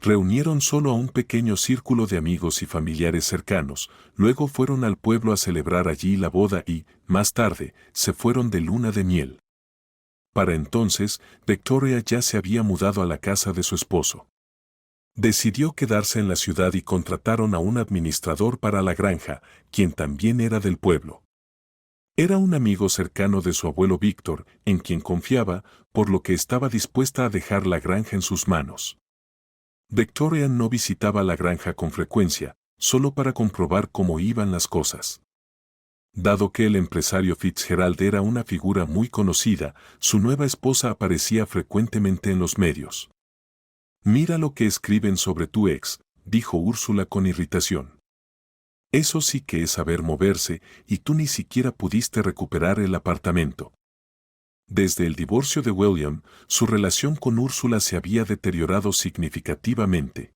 Reunieron solo a un pequeño círculo de amigos y familiares cercanos, luego fueron al pueblo a celebrar allí la boda y, más tarde, se fueron de luna de miel. Para entonces, Victoria ya se había mudado a la casa de su esposo. Decidió quedarse en la ciudad y contrataron a un administrador para la granja, quien también era del pueblo. Era un amigo cercano de su abuelo Víctor, en quien confiaba, por lo que estaba dispuesta a dejar la granja en sus manos. Victoria no visitaba la granja con frecuencia, solo para comprobar cómo iban las cosas. Dado que el empresario Fitzgerald era una figura muy conocida, su nueva esposa aparecía frecuentemente en los medios. «Mira lo que escriben sobre tu ex», dijo Úrsula con irritación. «Eso sí que es saber moverse, y tú ni siquiera pudiste recuperar el apartamento». Desde el divorcio de William, su relación con Úrsula se había deteriorado significativamente.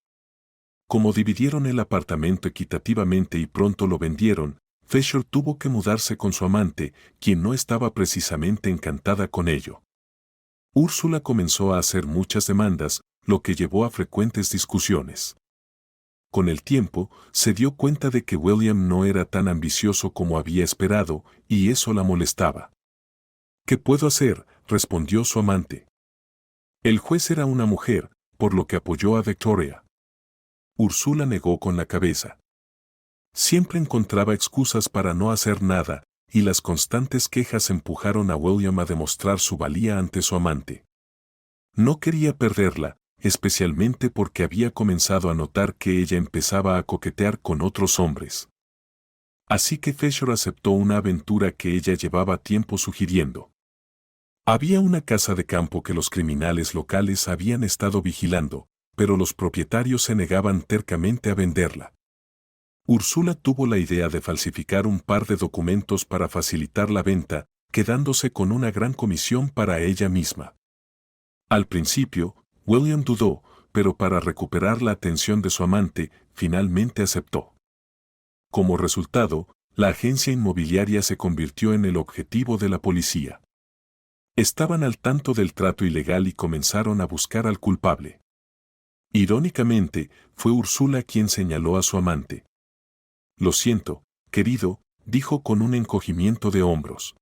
Como dividieron el apartamento equitativamente y pronto lo vendieron, Fisher tuvo que mudarse con su amante, quien no estaba precisamente encantada con ello. Úrsula comenzó a hacer muchas demandas, lo que llevó a frecuentes discusiones. Con el tiempo, se dio cuenta de que William no era tan ambicioso como había esperado, y eso la molestaba. «¿Qué puedo hacer?», respondió su amante. El juez era una mujer, por lo que apoyó a Victoria. Úrsula negó con la cabeza. Siempre encontraba excusas para no hacer nada, y las constantes quejas empujaron a William a demostrar su valía ante su amante. No quería perderla, especialmente porque había comenzado a notar que ella empezaba a coquetear con otros hombres. Así que Fisher aceptó una aventura que ella llevaba tiempo sugiriendo. Había una casa de campo que los criminales locales habían estado vigilando, pero los propietarios se negaban tercamente a venderla. Úrsula tuvo la idea de falsificar un par de documentos para facilitar la venta, quedándose con una gran comisión para ella misma. Al principio, William dudó, pero para recuperar la atención de su amante, finalmente aceptó. Como resultado, la agencia inmobiliaria se convirtió en el objetivo de la policía. Estaban al tanto del trato ilegal y comenzaron a buscar al culpable. Irónicamente, fue Úrsula quien señaló a su amante. «Lo siento, querido», dijo con un encogimiento de hombros.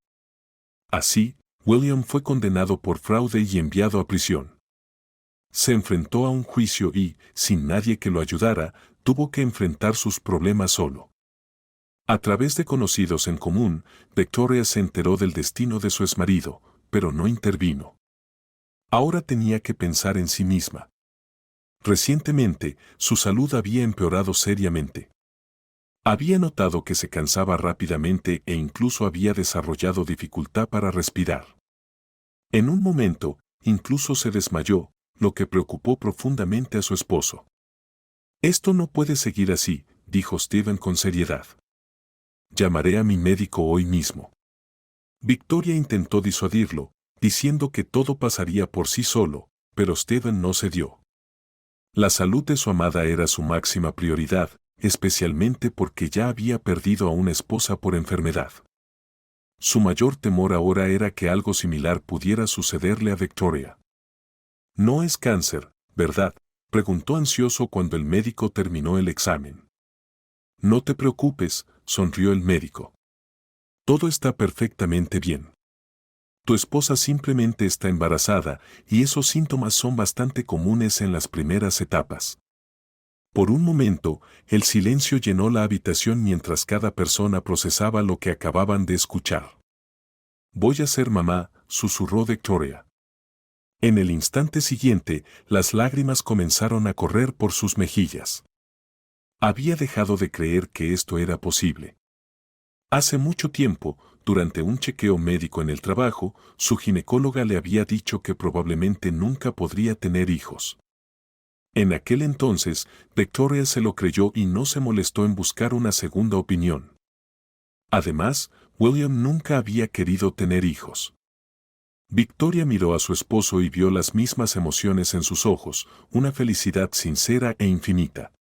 Así, William fue condenado por fraude y enviado a prisión. Se enfrentó a un juicio y, sin nadie que lo ayudara, tuvo que enfrentar sus problemas solo. A través de conocidos en común, Victoria se enteró del destino de su exmarido, pero no intervino. Ahora tenía que pensar en sí misma. Recientemente, su salud había empeorado seriamente. Había notado que se cansaba rápidamente e incluso había desarrollado dificultad para respirar. En un momento, incluso se desmayó, lo que preocupó profundamente a su esposo. Esto no puede seguir así, dijo Steven con seriedad. Llamaré a mi médico hoy mismo. Victoria intentó disuadirlo, diciendo que todo pasaría por sí solo, pero Steven no cedió. La salud de su amada era su máxima prioridad, especialmente porque ya había perdido a una esposa por enfermedad. Su mayor temor ahora era que algo similar pudiera sucederle a Victoria. «No es cáncer, ¿verdad?», preguntó ansioso cuando el médico terminó el examen. «No te preocupes», sonrió el médico. «Todo está perfectamente bien. Tu esposa simplemente está embarazada y esos síntomas son bastante comunes en las primeras etapas». Por un momento, el silencio llenó la habitación mientras cada persona procesaba lo que acababan de escuchar. «Voy a ser mamá», susurró Victoria. En el instante siguiente, las lágrimas comenzaron a correr por sus mejillas. Había dejado de creer que esto era posible. Hace mucho tiempo, durante un chequeo médico en el trabajo, su ginecóloga le había dicho que probablemente nunca podría tener hijos. En aquel entonces, Victoria se lo creyó y no se molestó en buscar una segunda opinión. Además, William nunca había querido tener hijos. Victoria miró a su esposo y vio las mismas emociones en sus ojos, una felicidad sincera e infinita.